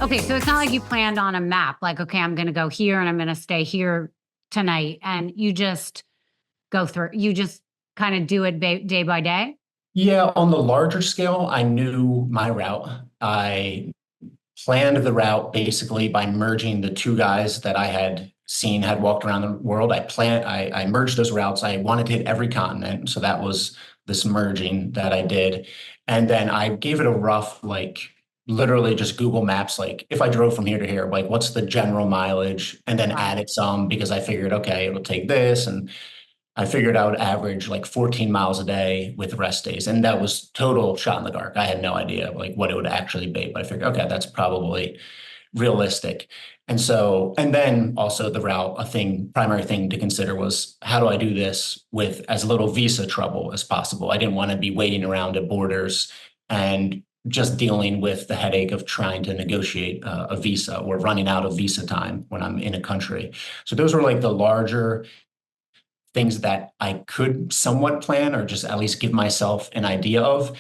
Okay, so it's not like you planned on a map, like, okay, I'm gonna go here and I'm gonna stay here tonight, and you just you just kind of do it day by day? Yeah, on the larger scale, I knew my route. I planned the route basically by merging the two guys that I had seen had walked around the world. I merged those routes. I wanted to hit every continent. So that was this merging that I did. And then I gave it a rough, like literally just Google Maps, like if I drove from here to here, like what's the general mileage? And then Right. added some because I figured, okay, it'll take this. And I figured I would average like 14 miles a day with rest days. And that was total shot in the dark. I had no idea like what it would actually be, but I figured, okay, that's probably realistic. And so, and then also the route, primary thing to consider was how do I do this with as little visa trouble as possible? I didn't want to be waiting around at borders and just dealing with the headache of trying to negotiate a visa or running out of visa time when I'm in a country. So those were like the larger things that I could somewhat plan or just at least give myself an idea of.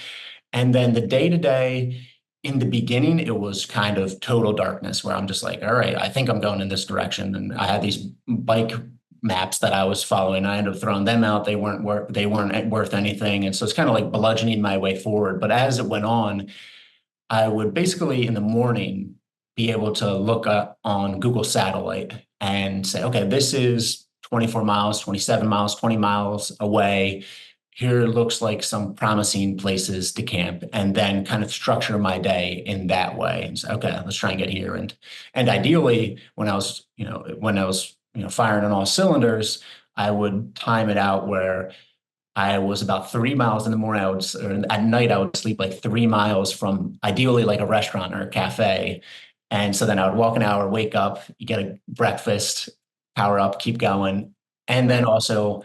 And then the day to day, in the beginning, it was kind of total darkness where I'm just like, all right, I think I'm going in this direction. And I had these bike maps that I was following. I ended up throwing them out. They weren't worth anything. And so it's kind of like bludgeoning my way forward. But as it went on, I would basically in the morning be able to look up on Google Satellite and say, okay, this is 24 miles, 27 miles, 20 miles away. Here looks like some promising places to camp, and then kind of structure my day in that way. And say, okay, let's try and get here. And ideally, when I was firing on all cylinders, I would time it out where I was about 3 miles in the morning. Or at night, I would sleep like 3 miles from ideally like a restaurant or a cafe. And so then I would walk an hour, wake up, you get a breakfast, power up, keep going. And then Right. also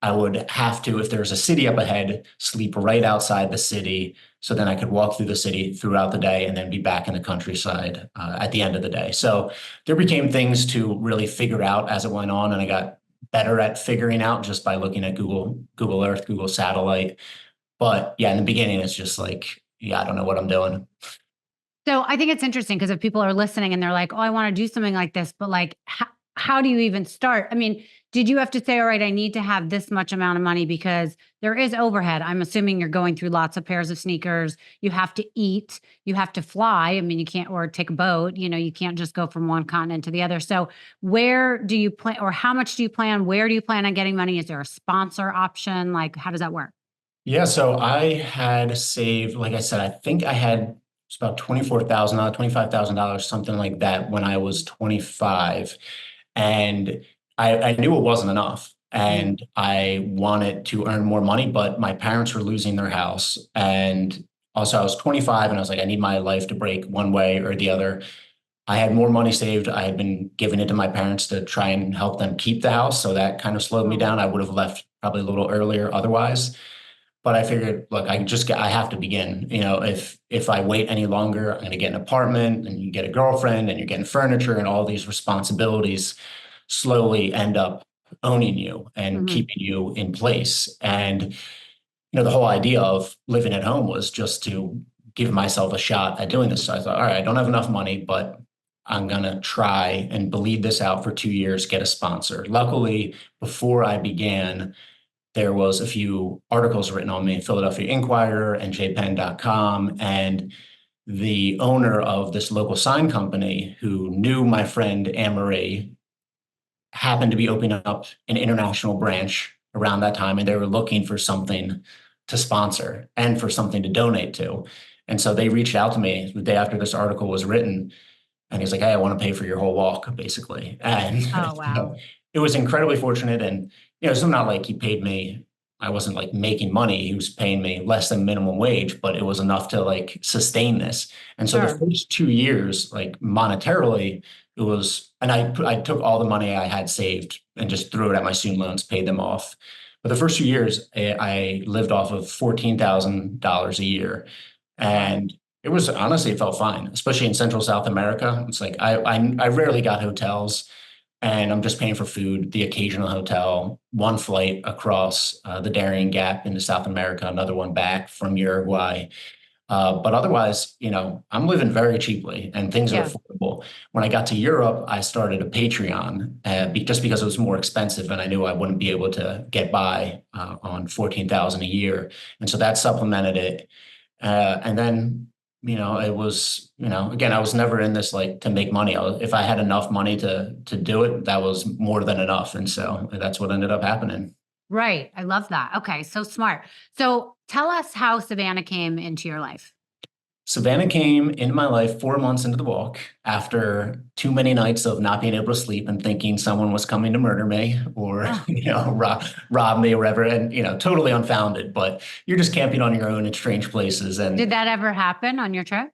I would have to, if there's a city up ahead, sleep right outside the city. So then I could walk through the city throughout the day and then be back in the countryside at the end of the day. So there became things to really figure out as it went on. And I got better at figuring out just by looking at Google Earth, Google Satellite. But yeah, in the beginning, it's just like, yeah, I don't know what I'm doing. So I think it's interesting because if people are listening and they're like, "Oh, I wanna do something like this," but, like, how do you even start? I mean, did you have to say, "All right, I need to have this much amount of money," because there is overhead. I'm assuming you're going through lots of pairs of sneakers. You have to eat, you have to fly. I mean, you can't or take a boat, you can't just go from one continent to the other. So, where do you plan or how much do you plan? Where do you plan on getting money? Is there a sponsor option? Like, how does that work? Yeah, so I had saved, like I said, I think I had it's about $24,000, $25,000, something like that when I was 25. And I knew it wasn't enough. Mhm. And I wanted to earn more money, but my parents were losing their house. And also I was 25 and I was like, I need my life to break one way or the other. I had more money saved. I had been giving it to my parents to try and help them keep the house. So that kind of slowed me Oh, down. wow. I would have left probably a little earlier otherwise. But I figured, look, I have to begin. If I wait any longer, I'm going to get an apartment and you get a girlfriend and you're getting furniture and all these responsibilities slowly end up owning you and Mhm. keeping you in place. And, the whole idea of living at home was just to give myself a shot at doing this. So I thought, all right, I don't have enough money, but I'm going to try and bleed this out for 2 years, get a sponsor. Luckily, before I began, there was a few articles written on me in Philadelphia Inquirer and jpen.com. And the owner of this local sign company who knew my friend Anne-Marie happened to be opening up an international branch around that time. And they were looking for something to sponsor and for something to donate to. And so they reached out to me the day after this article was written. And he's like, hey, I want to pay for your whole walk, basically. And Oh, wow. it was incredibly fortunate. And, it's not like he paid me, I wasn't like making money. He was paying me less than minimum wage, but it was enough to like sustain this. And so the Sure. first 2 years, like monetarily, it was, and I took all the money I had saved and just threw it at my student loans, paid them off. But the first 2 years, I lived off of $14,000 a year. Wow. And it was honestly, it felt fine, especially in Central South America. It's like I rarely got hotels, and I'm just paying for food, the occasional hotel, one flight across the Darien Gap into South America, another one back from Uruguay. But otherwise, I'm living very cheaply and things are Yeah. affordable. When I got to Europe, I started a Patreon just because it was more expensive and I knew I wouldn't be able to get by on 14,000 a year. And so that supplemented it. And then, it was, again, I was never in this like to make money. If I had enough money to do it, that was more than enough. And so that's what ended up happening. Right. I love that. Okay. So smart. So tell us how Savannah came into your life. Savannah came into my life 4 months into the walk after too many nights of not being able to sleep and thinking someone was coming to murder me or, Oh, rob me or whatever. And, totally unfounded, but you're just camping on your own in strange places. did And that ever happen on your trip?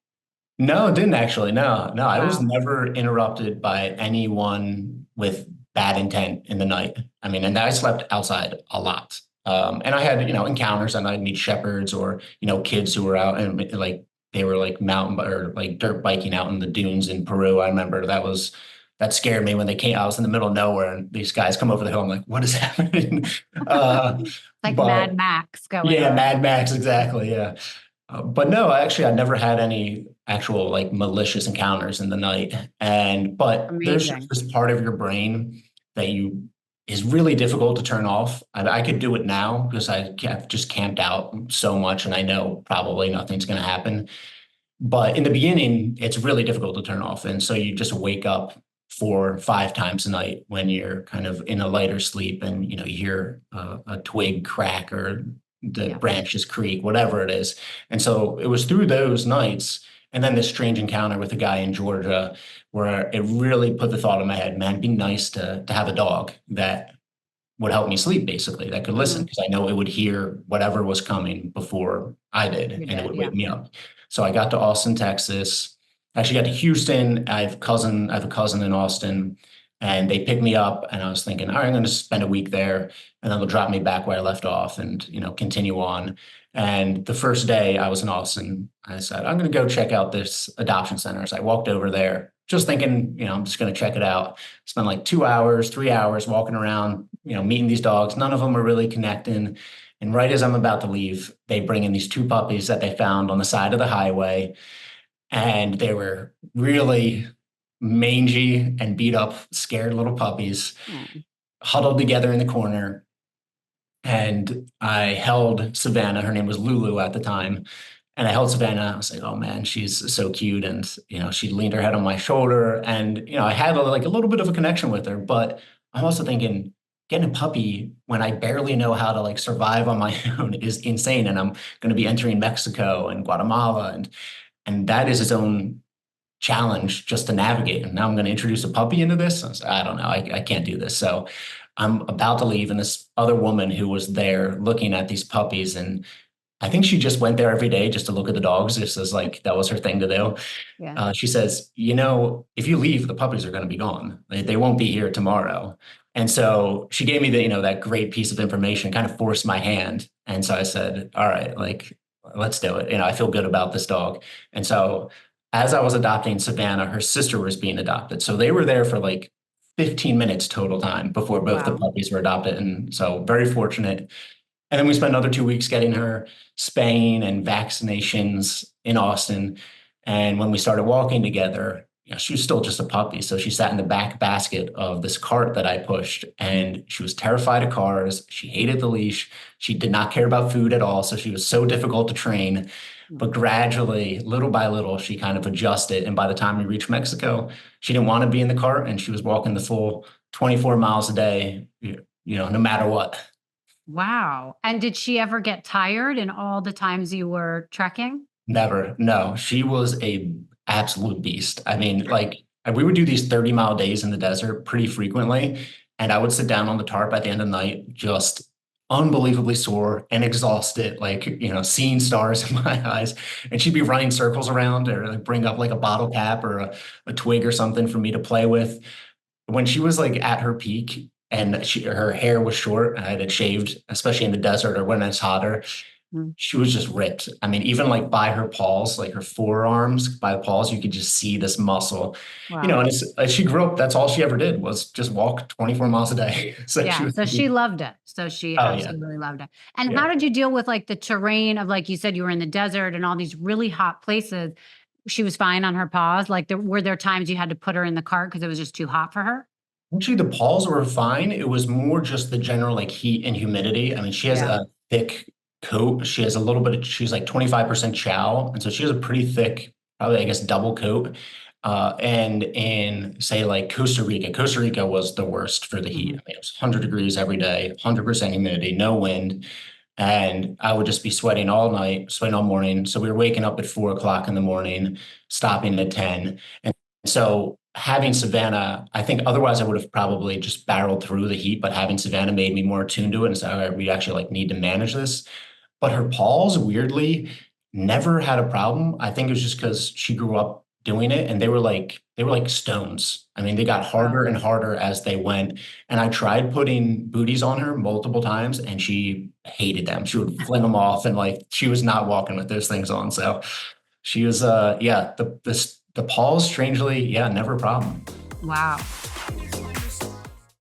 no, it didn't actually. No, no, I was Wow. never interrupted by anyone with bad intent in the night. I mean, and I slept outside a lot. And I had, encounters and I'd meet shepherds or, kids who were out and like they were like or like dirt biking out in the dunes in Peru. I remember that scared me when they came. I was in the middle of nowhere and these guys come over the hill. I'm like, what is happening? Like Mad But Max going yeah, on. Mad Max, exactly. Yeah. But no, I never had any actual like malicious encounters in the night. But there's just Amazing. this part of your brain that is really difficult to turn off. I could do it now because I've just camped out so much and I know probably nothing's going to happen. But in the beginning, it's really difficult to turn off. And so you just wake up 4 or 5 times a night when you're kind of in a lighter sleep and, you hear a twig crack or the Yeah. branches creak, whatever it is. And so it was through those nights and then this strange encounter with a guy in Georgia where it really put the thought in my head, man, it'd be nice to have a dog that would help me sleep, basically, that could listen Mhm. because I know it would hear whatever was coming before I did, You and it did. would Yeah. wake me up. So I got to Austin, Texas. Actually got to Houston. I have a cousin in Austin, and they picked me up, and I was thinking, all right, I'm going to spend a week there, and then they'll drop me back where I left off, and continue on. And the first day I was in Austin, I said, I'm going to go check out this adoption center. So I walked over there, just thinking, I'm just going to check it out. Spent like 2 hours, 3 hours walking around, meeting these dogs. None of them are really connecting. And right as I'm about to leave, they bring in these two puppies that they found on the side of the highway. And they were really mangy and beat up, scared little puppies, Mm. huddled together in the corner. And I held Savannah. Her name was Lulu at the time. And I held Savannah. I was like, oh man, she's so cute. And, she leaned her head on my shoulder. And, I had like a little bit of a connection with her. But I'm also thinking, getting a puppy when I barely know how to like survive on my own is insane. And I'm going to be entering Mexico and Guatemala. And that is its own challenge just to navigate. And now I'm going to introduce a puppy into this. I don't know. I can't do this. So I'm about to leave. And this other woman who was there looking at these puppies, and I think she just went there every day just to look at the dogs, just as like that was her thing to do. Yeah. She says, if you leave, the puppies are going to be gone. They won't be here tomorrow. And so she gave me that great piece of information, kind of forced my hand. And so I said, all right, like, let's do it. I feel good about this dog. And so as I was adopting Savannah, her sister was being adopted. So they were there for like 15 minutes total time before both the Wow. puppies were adopted. And so very fortunate. And then we spent another 2 weeks getting her spaying and vaccinations in Austin. And when we started walking together, she was still just a puppy. So she sat in the back basket of this cart that I pushed, and she was terrified of cars. She hated the leash. She did not care about food at all. So she was so difficult to train. But gradually, little by little, she kind of adjusted. And by the time we reached Mexico, she didn't want to be in the cart, and she was walking the full 24 miles a day, no matter what. Wow. And did she ever get tired in all the times you were trekking? Never. No, she was a absolute beast. I mean, like we would do these 30-mile days in the desert pretty frequently. And I would sit down on the tarp at the end of the night, just unbelievably sore and exhausted, like, seeing stars in my eyes. And she'd be running circles around or like bring up like a bottle cap or a twig or something for me to play with. When she was like at her peak and her hair was short, I had it shaved, especially in the desert or when it's hotter. Mm. she was just ripped. I mean, even like by her paws, like her forearms, by the paws, you could just see this muscle, Wow. and it's, she grew up, that's all she ever did was just walk 24 miles a day. So she Yeah. was, So she loved it. So she oh yeah, absolutely loved it. And yeah. how did you deal with like the terrain of, like you said, you were in the desert and all these really hot places? She was fine on her paws. Like, were there times you had to put her in the cart because it was just too hot for her? Actually, the paws were fine. It was more just the general like heat and humidity. I mean, she has Yeah. a thick coat. She has a little bit of, she's like 25% chow. And so she has a pretty thick, probably, I guess, double coat. And in say like Costa Rica was the worst for the heat. Mhm. I mean, it was 100 degrees every day, 100% humidity, no wind. And I would just be sweating all night, sweating all morning. So we were waking up at 4 o'clock in the morning, stopping at 10. And so having Savannah, I think otherwise I would have probably just barreled through the heat, but having Savannah made me more attuned to it and said, all right, we actually like need to manage this. But her paws weirdly never had a problem. I think it was just because she grew up doing it and they were like stones. I mean, they got Wow. harder and harder as they went. And I tried putting booties on her multiple times and she hated them. She would fling them off and like she was not walking with those things on. So she was yeah, the paws strangely, yeah, never a problem. Wow.